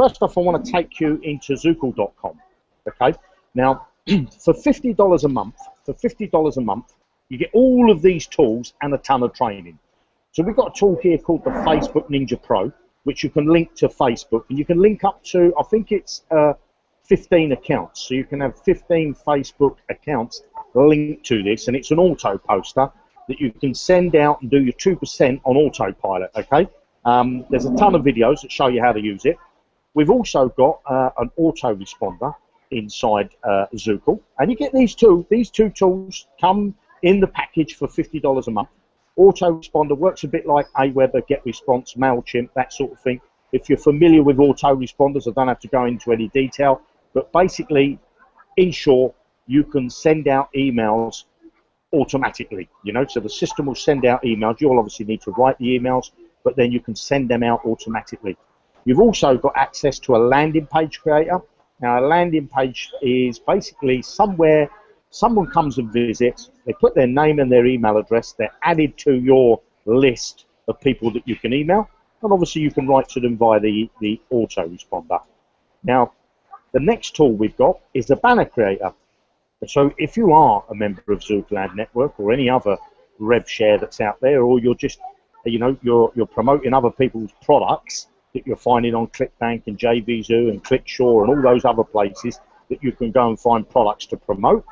first off, I want to take you into ZUKUL.com. Okay. Now, for $50 a month, you get all of these tools and a ton of training. So we've got a tool here called the Facebook Ninja Pro, which you can link to Facebook, and you can link up to, I think it's 15 accounts. So you can have 15 Facebook accounts linked to this, and it's an auto poster that you can send out and do your 2% on autopilot, okay? There's a ton of videos that show you how to use it. We've also got an autoresponder inside ZUKUL, and you get these two tools come in the package for $50 a month. Autoresponder works a bit like Aweber, GetResponse, MailChimp, that sort of thing. If you're familiar with autoresponders, I don't have to go into any detail, but basically, in short, you can send out emails automatically, you know, so the system will send out emails. You'll obviously need to write the emails, but then you can send them out automatically. You've also got access to a landing page creator. Now, a landing page is basically somewhere someone comes and visits, they put their name and their email address, they're added to your list of people that you can email, and obviously you can write to them via the autoresponder. Now, the next tool we've got is the banner creator. So if you are a member of ZUKUL Ad Network or any other rev share that's out there, or you're just, you know, you're promoting other people's products that you're finding on ClickBank and JVZoo and ClickSure and all those other places that you can go and find products to promote,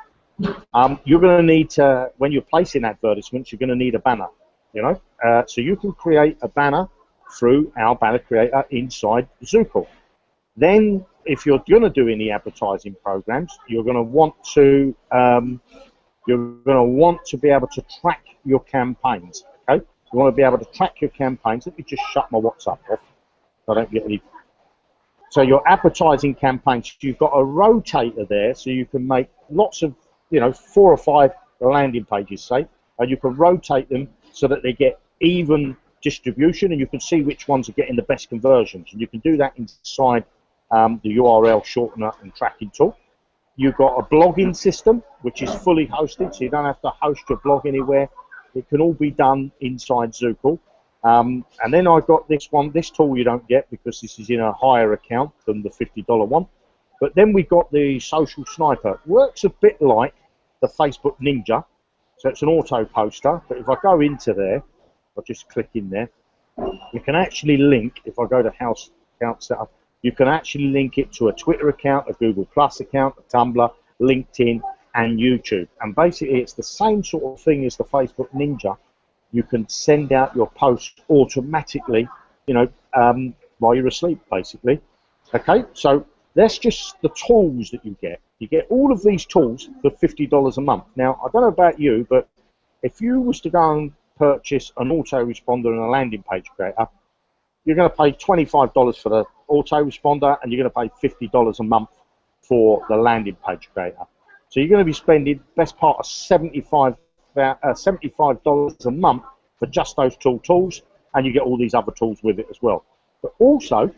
you're going to need to, when you're placing advertisements, you're going to need a banner, you know. So you can create a banner through our banner creator inside ZUKUL. Then, if you're going to do any advertising programs, you're going to want to be able to track your campaigns. Okay, you want to be able to track your campaigns. Let me just shut my WhatsApp off, so I don't get any. So your advertising campaigns, you've got a rotator there, so you can make lots of, you know, 4 or 5 landing pages, say, and you can rotate them so that they get even distribution, and you can see which ones are getting the best conversions, and you can do that inside the URL shortener and tracking tool. You've got a blogging system, which is fully hosted, so you don't have to host your blog anywhere. It can all be done inside ZUKUL. And then I've got this one, this tool you don't get because this is in a higher account than the $50 one. But then we've got the Social Sniper. Works a bit like the Facebook Ninja. So it's an auto poster, but if I go into there, I'll just click in there, you can actually link, if I go to House Account Setup, you can actually link it to a Twitter account, a Google Plus account, a Tumblr, LinkedIn, and YouTube. And basically, it's the same sort of thing as the Facebook Ninja. You can send out your posts automatically, you know, while you're asleep, basically. Okay, so that's just the tools that you get. You get all of these tools for $50 a month. Now, I don't know about you, but if you was to go and purchase an autoresponder and a landing page creator, you're going to pay $25 for the autoresponder, and you're going to pay $50 a month for the landing page creator. So you're going to be spending best part of $75 a month for just those tools, and you get all these other tools with it as well. But also,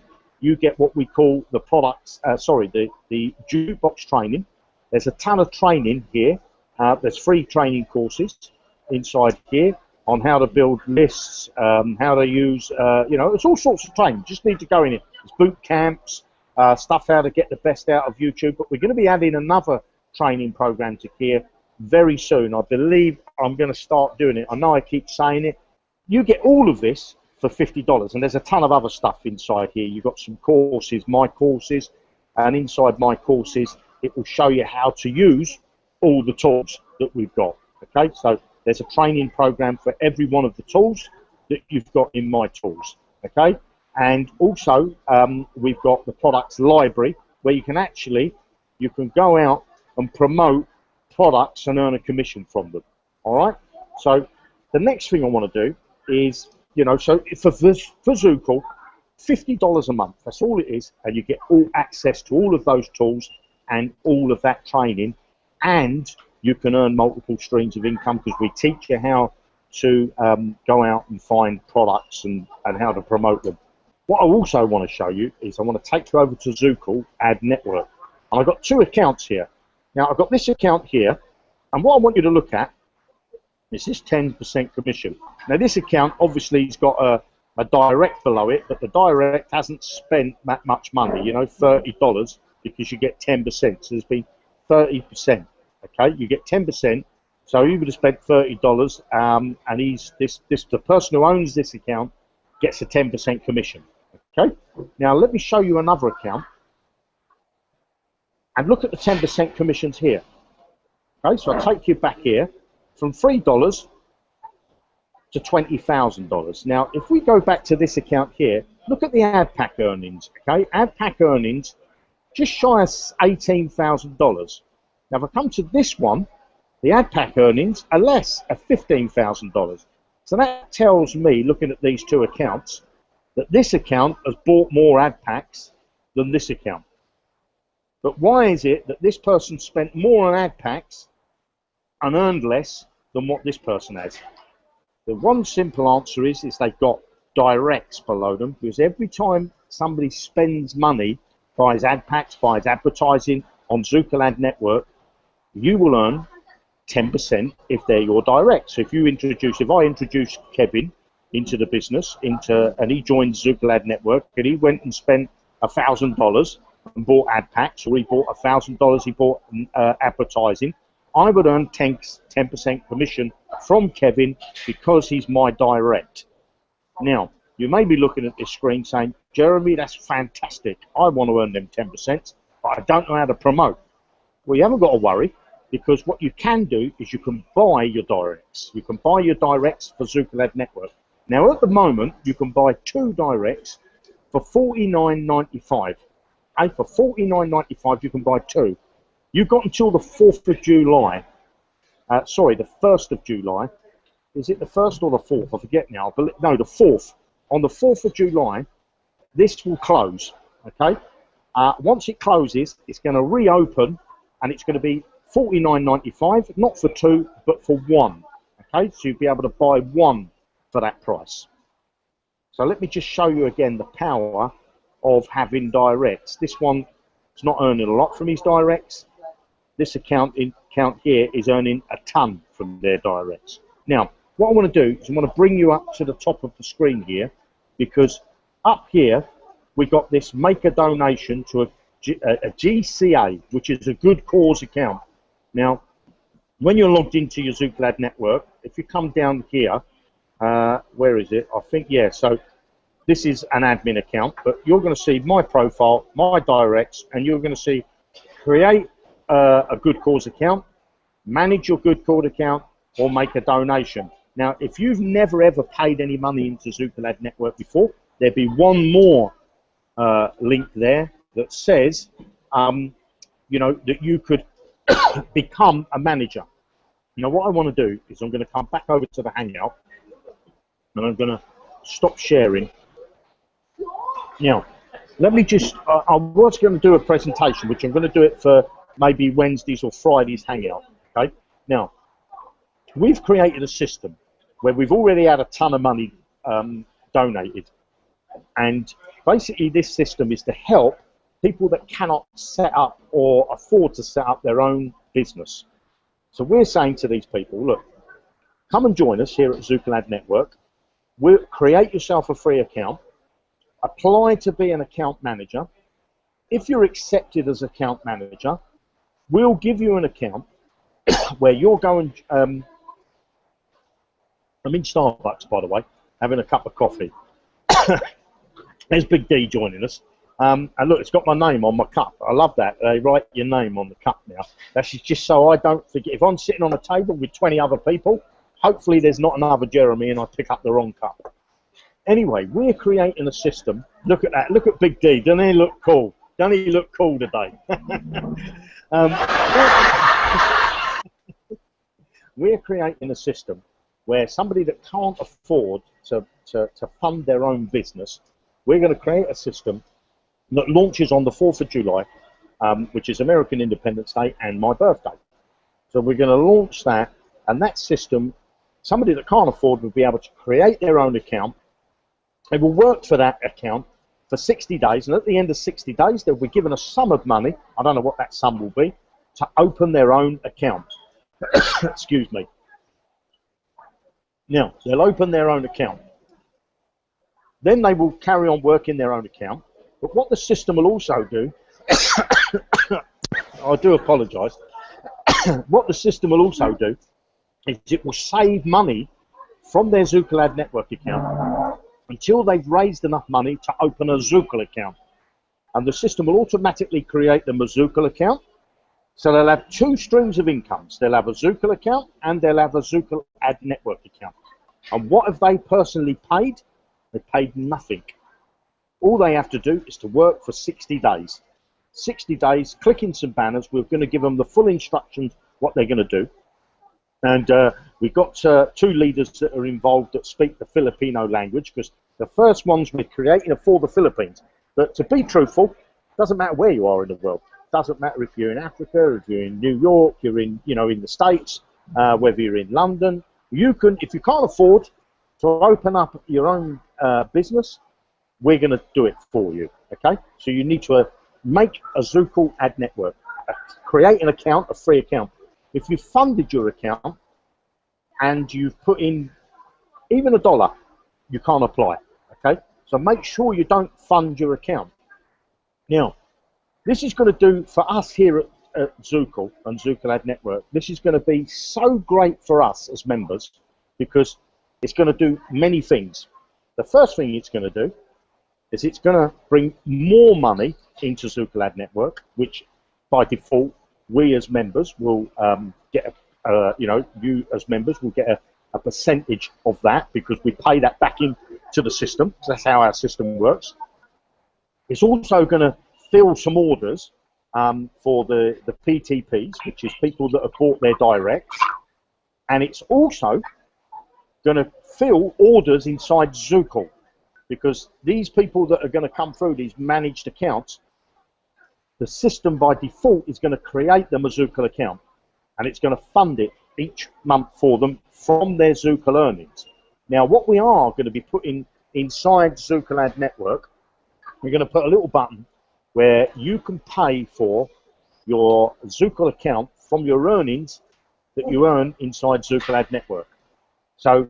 you get what we call the products, the jukebox training. There's a ton of training here. There's free training courses inside here on how to build lists, how to use, you know, it's all sorts of training. Just need to go in it. It's boot camps, stuff how to get the best out of YouTube. But we're going to be adding another training program to here very soon. I believe I'm going to start doing it. I know I keep saying it. You get all of this for $50, and there's a ton of other stuff inside here. You've got some courses, my courses, and inside my courses, it will show you how to use all the tools that we've got. Okay, so there's a training program for every one of the tools that you've got in my tools. Okay, and also we've got the products library where you can go out and promote products and earn a commission from them. All right. So the next thing I want to do is, you know, so for ZUKUL, $50 a month. That's all it is, and you get all access to all of those tools and all of that training, and you can earn multiple streams of income because we teach you how to go out and find products and how to promote them. What I also want to show you is I want to take you over to ZUKUL Ad Network. And I've got 2 accounts here. Now, I've got this account here, and what I want you to look at is this 10% commission. Now, this account obviously has got a direct below it, but the direct hasn't spent that much money, you know, $30, because you get 10%. So there's been 30%. Okay, you get 10%. So he would have spent $30, and the person who owns this account gets a 10% commission. Okay, now let me show you another account, and look at the 10% commissions here. Okay, so I'll take you back here from $3 to $20,000. Now, if we go back to this account here, look at the ad pack earnings. Okay, ad pack earnings just shy of $18,000. Now, if I come to this one, the ad pack earnings are less at $15,000. So that tells me, looking at these two accounts, that this account has bought more ad packs than this account. But why is it that this person spent more on ad packs and earned less than what this person has? The one simple answer is they've got directs below them, because every time somebody spends money, buys ad packs, buys advertising on ZUKUL Ad Network, you will earn 10% if they're your direct. So if I introduce Kevin into the business, and he joined ZUKUL Ad Network, and he went and spent $1,000 and bought ad packs, or he bought $1,000, he bought advertising, I would earn 10% commission from Kevin because he's my direct. Now, you may be looking at this screen saying, Jeremy, that's fantastic. I want to earn them 10%, but I don't know how to promote. Well, you haven't got to worry, because what you can do is you can buy your directs. You can buy your directs for ZUKUL Ad Network. Now, at the moment, you can buy 2 directs for $49.95. Okay, for $49.95, you can buy 2. You've got until the 4th of July. Sorry, the 1st of July. Is it the 1st or the 4th? I forget now. No, the 4th. On the 4th of July, this will close. Okay. Once it closes, it's going to reopen, and it's going to be $49.95, not for 2, but for 1. Okay, so you'll be able to buy 1 for that price. So let me just show you again the power of having directs. This one is not earning a lot from his directs. This account here is earning a ton from their directs. Now, what I want to do is I want to bring you up to the top of the screen here, because up here we've got this make a donation to a GCA, which is a good cause account. Now, when you're logged into your ZUKUL Ad Network, if you come down here, where is it? I think, yeah, so this is an admin account, but you're going to see my profile, my directs, and you're going to see create a good cause account, manage your good cause account, or make a donation. Now, if you've never ever paid any money into ZUKUL Ad Network before, there'd be one more link there that says, you know, that you could become a manager. Now, what I want to do is I'm going to come back over to the Hangout, and I'm going to stop sharing. Now, let me just, I was going to do a presentation, which I'm going to do it for maybe Wednesdays or Fridays Hangout, okay? Now, we've created a system where we've already had a ton of money donated, and basically this system is to help people that cannot set up or afford to set up their own business. So we're saying to these people, look, come and join us here at ZUKUL Ad Network. We'll create yourself a free account, apply to be an account manager. If you're accepted as account manager, we'll give you an account where you're going, I'm in Starbucks, by the way, having a cup of coffee. There's Big D joining us. And look, it's got my name on my cup. I love that. They write your name on the cup now. That's just so I don't forget. If I'm sitting on a table with 20 other people, hopefully there's not another Jeremy and I pick up the wrong cup. Anyway, we're creating a system. Look at that. Look at Big D. Doesn't he look cool? Doesn't he look cool today? We're creating a system where somebody that can't afford to fund their own business, we're going to create a system that launches on the 4th of July, which is American Independence Day and my birthday. So we're going to launch that, and that system, somebody that can't afford will be able to create their own account. They will work for that account for 60 days, and at the end of 60 days, they'll be given a sum of money, I don't know what that sum will be, to open their own account. Excuse me. Now, they'll open their own account. then they will carry on working their own account. But what the system will also do, I do apologise, what the system will also do is it will save money from their ZUKUL Ad Network account until they've raised enough money to open a ZUKUL account. And the system will automatically create them a ZUKUL account. So they'll have two streams of incomes. They'll have a ZUKUL account and they'll have a ZUKUL Ad Network account. And what have they personally paid? They paid nothing. All they have to do is to work for 60 days. 60 days, clicking some banners. We're going to give them the full instructions what they're going to do. And we've got two leaders that are involved that speak the Filipino language, because the first ones we're creating are for the Philippines. But to be truthful, it doesn't matter where you are in the world. It doesn't matter if you're in Africa, if you're in New York, you're in, in the States, whether you're in London. You can, if you can't afford to open up your own business, we're going to do it for you. Okay? So you need to make a ZUKUL Ad Network, create an account, a free account. If you've funded your account and you've put in even $1, you can't apply. Okay? So make sure you don't fund your account. Now, this is going to do for us here at ZUKUL and ZUKUL Ad Network. This is going to be so great for us as members because it's going to do many things. The first thing it's going to do is it's going to bring more money into ZUKUL Ad Network, which by default we as members will get, you as members will get a percentage of that because we pay that back into the system. So that's how our system works. It's also going to fill some orders for the PTPs, which is people that have bought their directs, and it's also going to fill orders inside ZUKUL, because these people that are going to come through these managed accounts, the system by default is going to create them a ZUKUL account, and it's going to fund it each month for them from their ZUKUL earnings. Now, what we are going to be putting inside ZUKUL Ad Network, we're going to put a little button where you can pay for your ZUKUL account from your earnings that you earn inside ZUKUL Ad Network. So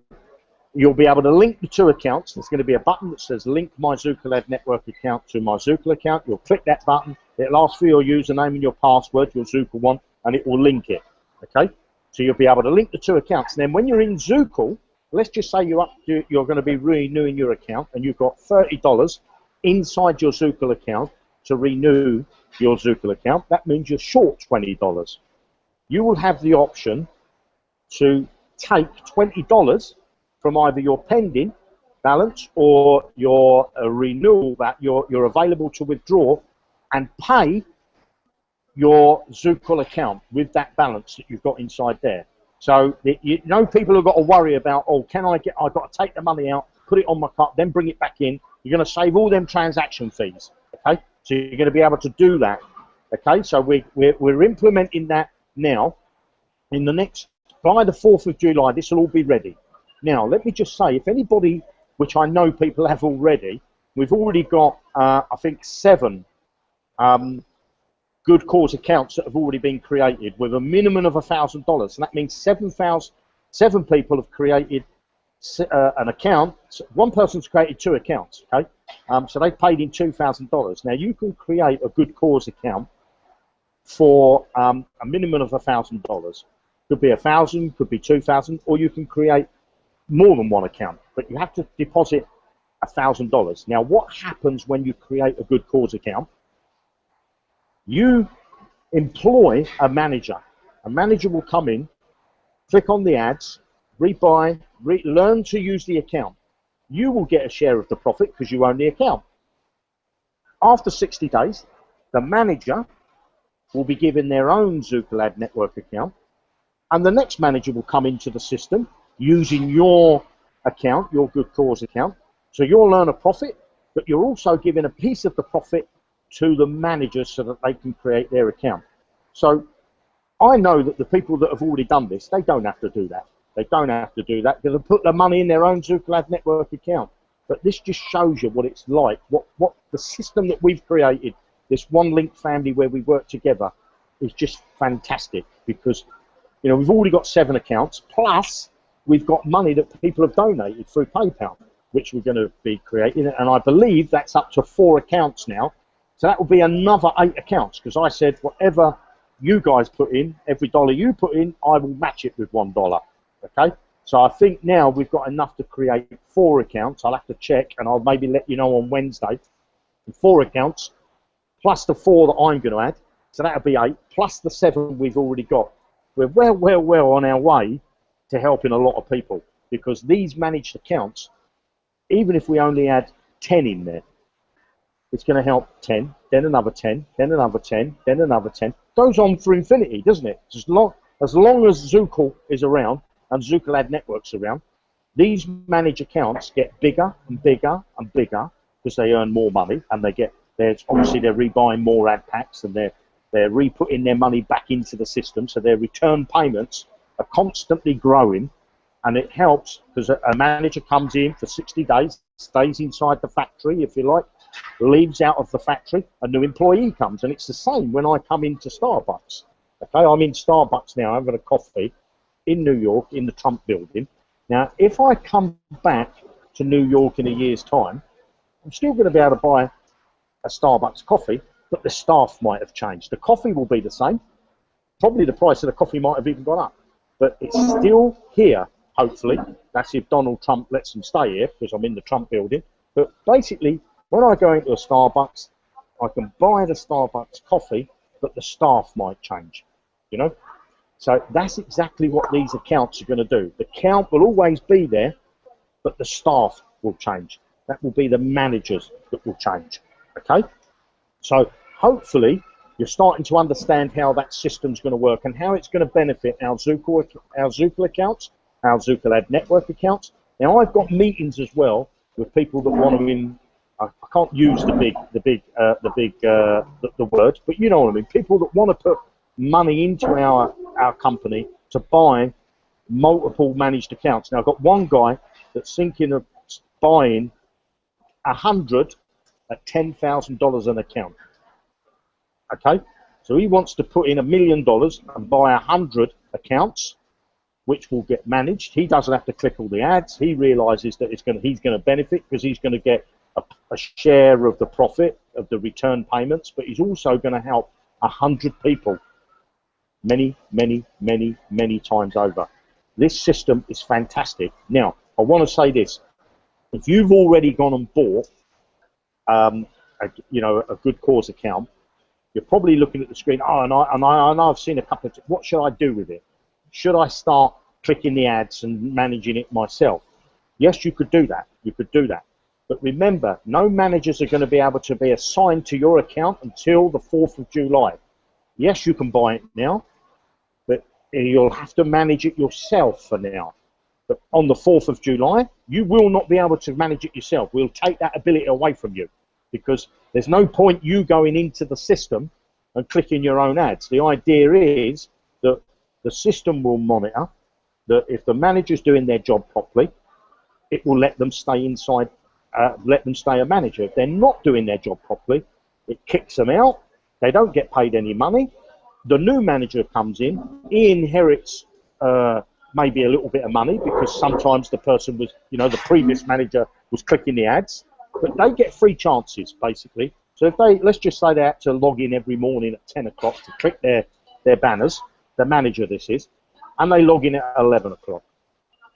you'll be able to link the two accounts. There's going to be a button that says link my ZUKUL Ad Network account to my ZUKUL account. You'll click that button. It'll ask for your username and your password, your ZUKUL one, and it will link it. Okay? So you'll be able to link the two accounts. And then when you're in ZUKUL, let's just say you're going to be renewing your account and you've got $30 inside your ZUKUL account to renew your ZUKUL account. That means you're short $20. You will have the option to take $20 from either your pending balance or your renewal that you're available to withdraw and pay your ZUKUL account with that balance that you've got inside there. So people have got to worry about, oh, I've got to take the money out, put it on my card, then bring it back in. You're going to save all them transaction fees. Okay, so you're going to be able to do that. Okay, so we're implementing that now. In the next, by the 4th of July, this will all be ready. Now, let me just say, if anybody, which I know people have already, we've already got, I think, 7 good cause accounts that have already been created with a minimum of $1,000. So that means 7 people have created an account. One person's created 2 accounts. Okay, so they paid in $2,000. Now you can create a good cause account for a minimum of $1,000. Could be 1,000, could be 2,000, or you can create more than one account. But you have to deposit $1,000. Now, what happens when you create a good cause account? You employ a manager. A manager will come in, click on the ads, rebuy, learn to use the account. You will get a share of the profit because you own the account. After 60 days, the manager will be given their own ZUKUL Ad Network account, and the next manager will come into the system using your account, your good cause account. So you'll earn a profit, but you're also giving a piece of the profit to the manager so that they can create their account. So I know that the people that have already done this, they don't have to do that. They don't have to do that. They'll put the money in their own ZUKUL Ad Network account. But this just shows you what it's like, what the system that we've created, this one link family where we work together, is just fantastic because, we've already got 7 accounts, plus we've got money that people have donated through PayPal. which we're going to be creating, and I believe that's up to 4 accounts now. So that will be another 8 accounts, because I said whatever you guys put in, every dollar you put in, I will match it with $1. Okay? So I think now we've got enough to create 4 accounts. I'll have to check, and I'll maybe let you know on Wednesday. 4 accounts, plus the 4 that I'm going to add. So that'll be 8, plus the 7 we've already got. We're well on our way to helping a lot of people, because these managed accounts, even if we only add 10 in there, it's going to help 10, then another 10, then another 10, then another 10. Goes on for infinity, doesn't it? As long as ZUKUL is around and ZUKUL ad networks around, these managed accounts get bigger and bigger and bigger, because they earn more money, and obviously they're rebuying more ad packs, and they're re-putting their money back into the system, so their return payments are constantly growing. And it helps because a manager comes in for 60 days, stays inside the factory, if you like, leaves out of the factory, a new employee comes. And it's the same when I come into Starbucks. Okay, I'm in Starbucks now, having a coffee in New York, in the Trump building. Now, if I come back to New York in a year's time, I'm still going to be able to buy a Starbucks coffee, but the staff might have changed. The coffee will be the same. Probably the price of the coffee might have even gone up. But it's still here. Hopefully, that's if Donald Trump lets him stay here, because I'm in the Trump building. But basically, when I go into a Starbucks, I can buy the Starbucks coffee, but the staff might change, you know? So that's exactly what these accounts are going to do. The account will always be there, but the staff will change. That will be the managers that will change, okay? So hopefully, you're starting to understand how that system's going to work and how it's going to benefit our ZUKUL accounts, our ZUKUL ad network accounts. Now I've got meetings as well with people that want to I can't use the word, but you know what I mean. People that want to put money into our company to buy multiple managed accounts. Now I've got one guy that's thinking of buying 100 at $10,000 an account. Okay, so he wants to put in $1 million and buy 100 accounts, which will get managed. He doesn't have to click all the ads. He realizes that he's going to benefit, because he's going to get a share of the profit of the return payments, but he's also going to help 100 people many times over. This system is fantastic. Now, I want to say this. If you've already gone and bought a good cause account, you're probably looking at the screen, and I've seen a couple of, what should I do with it? Should I start clicking the ads and managing it myself? Yes, you could do that. You could do that. But remember, no managers are going to be able to be assigned to your account until the 4th of July. Yes, you can buy it now, but you'll have to manage it yourself for now. But on the 4th of July, you will not be able to manage it yourself. We'll take that ability away from you, because there's no point you going into the system and clicking your own ads. The idea is that the system will monitor that if the manager's doing their job properly, it will let them stay inside, let them stay a manager. If they're not doing their job properly, it kicks them out. They don't get paid any money. The new manager comes in, he inherits maybe a little bit of money, because sometimes the person was, the previous manager was clicking the ads, but they get free chances, basically. So if they, let's just say they had to log in every morning at 10 o'clock to click their banners, the manager this is, and they log in at 11 o'clock.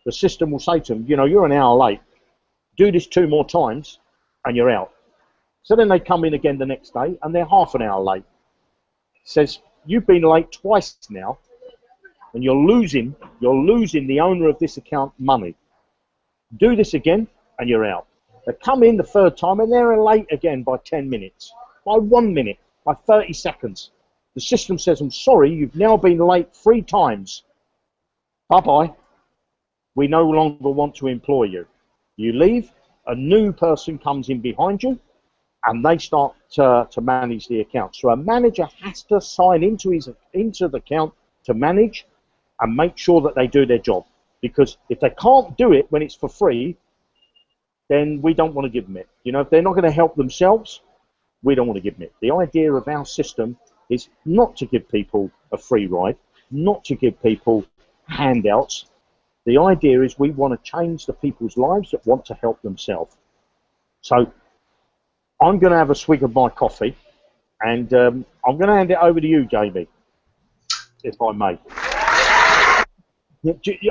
The system will say to them, you're an hour late. Do this 2 more times, and you're out. So then they come in again the next day, and they're half an hour late. It says, you've been late twice now, and you're losing the owner of this account money. Do this again, and you're out. They come in the 3rd time, and they're late again by 10 minutes, by 1 minute, by 30 seconds. The system says, I'm sorry, you've now been late 3 times. Bye-bye. We no longer want to employ you. You leave, a new person comes in behind you, and they start to manage the account. So a manager has to sign into the account to manage and make sure that they do their job. Because if they can't do it when it's for free, then we don't want to give them it. If they're not going to help themselves, we don't want to give them it. The idea of our system is not to give people a free ride, not to give people handouts. The idea is we want to change the people's lives that want to help themselves. So I'm going to have a swig of my coffee, and I'm going to hand it over to you, Jamie, if I may.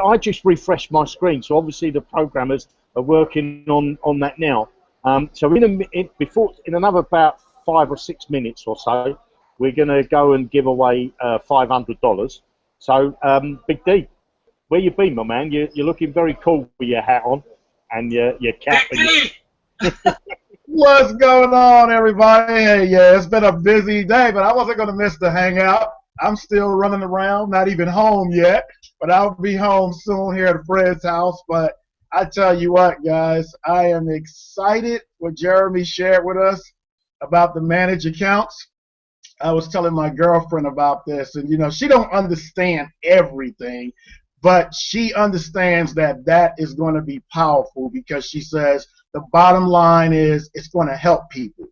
I just refreshed my screen, so obviously the programmers are working on that now. So in another about 5 or 6 minutes or so, we're going to go and give away $500. So, Big D, where you been, my man? You're looking very cool with your hat on and your cap. What's going on, everybody? Hey, yeah, it's been a busy day, but I wasn't going to miss the hangout. I'm still running around, not even home yet, but I'll be home soon here at Fred's house. But I tell you what, guys, I am excited what Jeremy shared with us about the managed accounts. I was telling my girlfriend about this, and, you know, she don't understand everything, but she understands that that is going to be powerful because she says the bottom line is it's going to help people.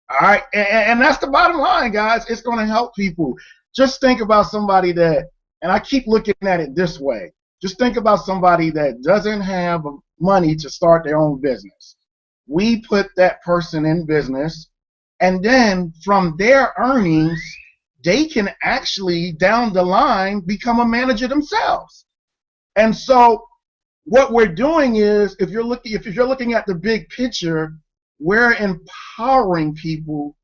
All right, and that's the bottom line, guys. It's going to help people. Just think about somebody that, and I keep looking at it this way, just think about somebody that doesn't have money to start their own business. We put that person in business, and then from their earnings, they can actually, down the line, become a manager themselves. And so what we're doing is, if you're looking at the big picture, we're empowering people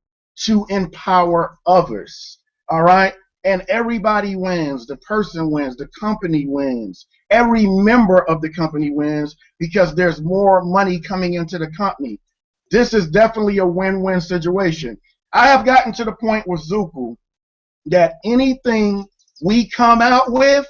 to empower others. All right? And everybody wins. The person wins. The company wins. Every member of the company wins because there's more money coming into the company. This is definitely a win-win situation. I have gotten to the point with ZUKUL that anything we come out with,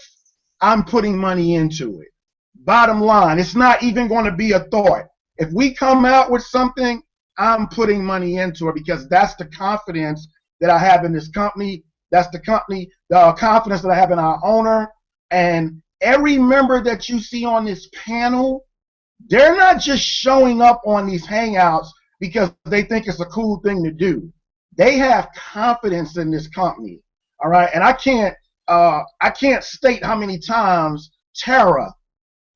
I'm putting money into it. Bottom line, it's not even going to be a thought. If we come out with something, I'm putting money into it because that's the confidence that I have in this company. That's the confidence that I have in our owner. And every member that you see on this panel, they're not just showing up on these hangouts because they think it's a cool thing to do. They have confidence in this company. All right, and I can't state how many times Tara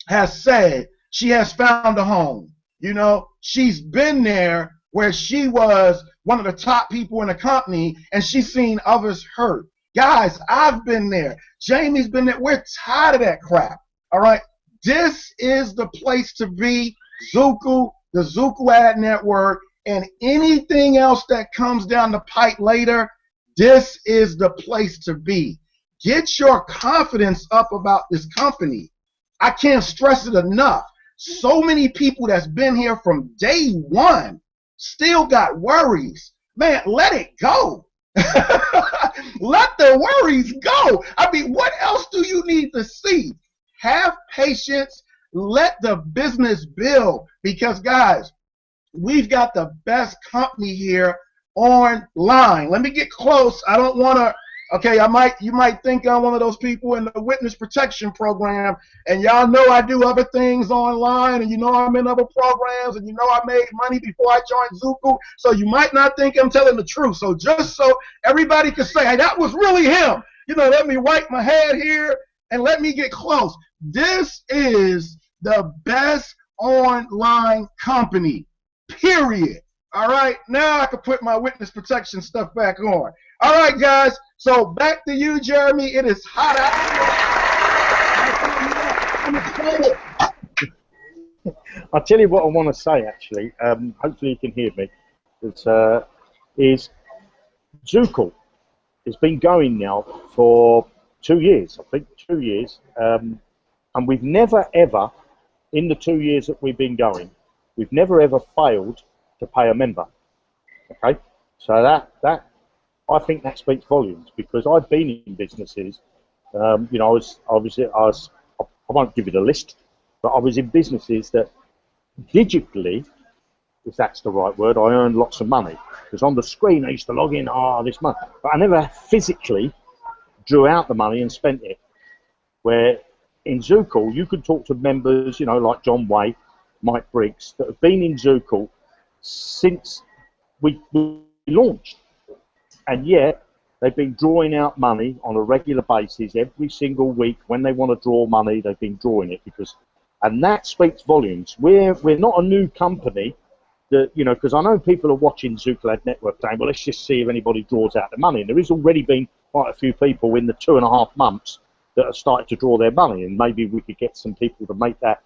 has said she has found a home. You know, she's been there where she was one of the top people in the company, and she's seen others hurt. Guys, I've been there. Jamie's been there. We're tired of that crap. All right, this is the place to be. ZUKUL, the ZUKUL Ad Network, and anything else that comes down the pipe later, this is the place to be. Get your confidence up about this company. I can't stress it enough. So many people that's been here from day one still got worries. Man, let it go. Let the worries go. I mean, what else do you need to see? Have patience. Let the business build. Because, guys, we've got the best company here online. Let me get close. I don't want to. Okay, you might think I'm one of those people in the witness protection program, and y'all know I do other things online, and you know I'm in other programs, and you know I made money before I joined ZUKUL, so you might not think I'm telling the truth. So just so everybody can say, hey, that was really him. You know, let me wipe my head here, and let me get close. This is the best online company, period. All right, now I can put my witness protection stuff back on. All right, guys, so back to you, Jeremy. It is hot out here. I'll tell you what I want to say, actually. Hopefully you can hear me. Is ZUKUL has been going now for 2 years, I think, 2 years. And we've never, ever, in the 2 years that we've been going, we've never, ever failed to pay a member. Okay? So that I think that speaks volumes, because I've been in businesses, you know, I won't give you the list, but I was in businesses that digitally, if that's the right word, I earned lots of money. Because on the screen I used to log in, this month, but I never physically drew out the money and spent it. Where in ZUKUL, you could talk to members, you know, like John Way, Mike Briggs, that have been in ZUKUL since we launched. And yet, They've been drawing out money on a regular basis every single week. When they want to draw money, they've been drawing it and that speaks volumes. We're not a new company that, you know, because I know people are watching ZUKUL Network saying, well, let's just see if anybody draws out the money. And there has already been quite a few people in the 2.5 months that have started to draw their money, and maybe we could get some people to make that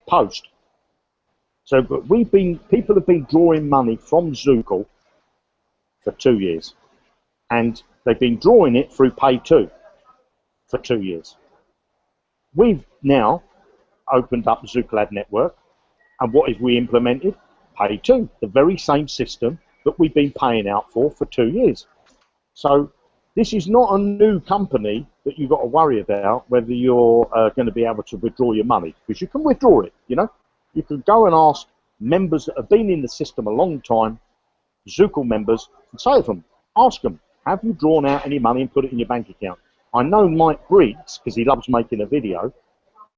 post. So, but people have been drawing money from ZUKUL for 2 years. And they've been drawing it through Pay2 for 2 years. We've now opened up ZUKUL Network, and what have we implemented? Pay2, the very same system that we've been paying out for 2 years. So this is not a new company that you've got to worry about whether you're going to be able to withdraw your money, because you can withdraw it, you know. You can go and ask members that have been in the system a long time, ZUKUL members, and say to them, ask them, have you drawn out any money and put it in your bank account? I know Mike Briggs, because he loves making a video,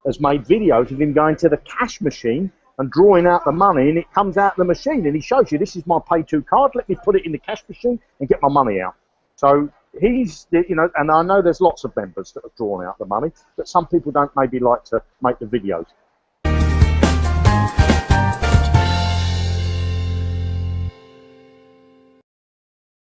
has made videos of him going to the cash machine and drawing out the money, and it comes out the machine, and he shows you, this is my Pay2 card, let me put it in the cash machine and get my money out. So he's, you know, and I know there's lots of members that have drawn out the money, but some people don't maybe like to make the videos.